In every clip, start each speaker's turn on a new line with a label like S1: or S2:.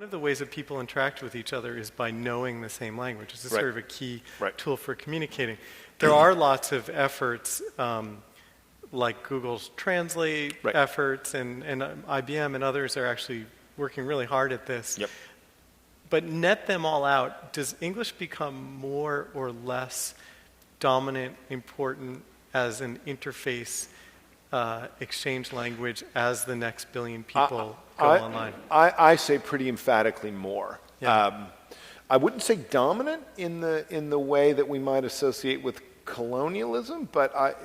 S1: One of the ways that people interact with each other is by knowing the same language. This is
S2: Right.
S1: sort of a key
S2: Right.
S1: tool for communicating. There are lots of efforts, like Google's Translate
S2: Right.
S1: efforts, and IBM and others are actually working really hard at this.
S2: Yep.
S1: But net them all out, does English become more or less dominant, important as an interface exchange language as the next billion people go online?
S2: I say pretty emphatically more.
S1: Yeah.
S2: I wouldn't say dominant in the way that we might associate with colonialism, but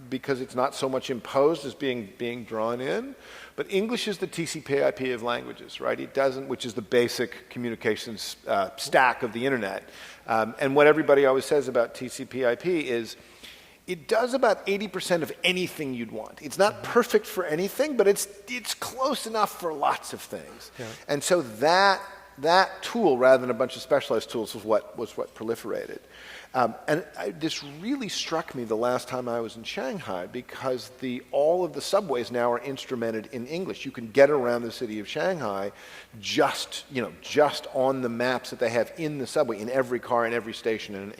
S2: because it's not so much imposed as being drawn in. But English is the TCP/IP of languages, right? It doesn't, which is the basic communications stack of the internet. And what everybody always says about TCP/IP is it does about 80% of anything you'd want. It's not perfect for anything, but it's close enough for lots of things.
S1: Yeah.
S2: And so that tool, rather than a bunch of specialized tools, was what proliferated. This really struck me the last time I was in Shanghai, because all of the subways now are instrumented in English. You can get around the city of Shanghai just on the maps that they have in the subway, in every car, in every station,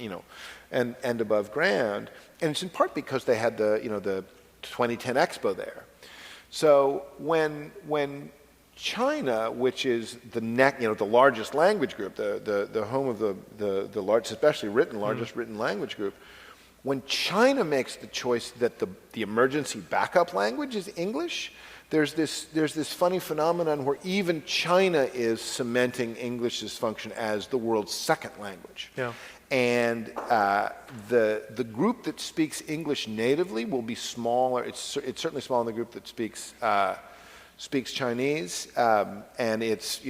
S2: and above ground. And it's in part because they had the 2010 Expo there. So when China, which is the largest language group, the home of the largest, especially largest written language group, when China makes the choice that the emergency backup language is English, there's this funny phenomenon where even China is cementing English's function as the world's second language.
S1: Yeah.
S2: And the group that speaks English natively will be smaller. It's certainly smaller than the group that speaks Chinese, and it's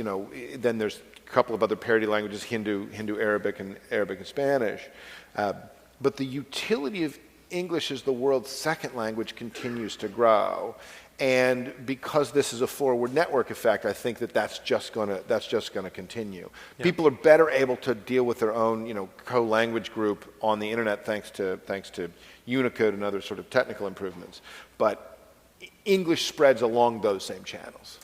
S2: then there's a couple of other parity languages, Hindu, Arabic, and Spanish. But the utility of English as the world's second language continues to grow, and because this is a forward network effect, I think that's just going to continue.
S1: Yeah.
S2: People are better able to deal with their own co-language group on the internet thanks to Unicode and other sort of technical improvements, but English spreads along those same channels.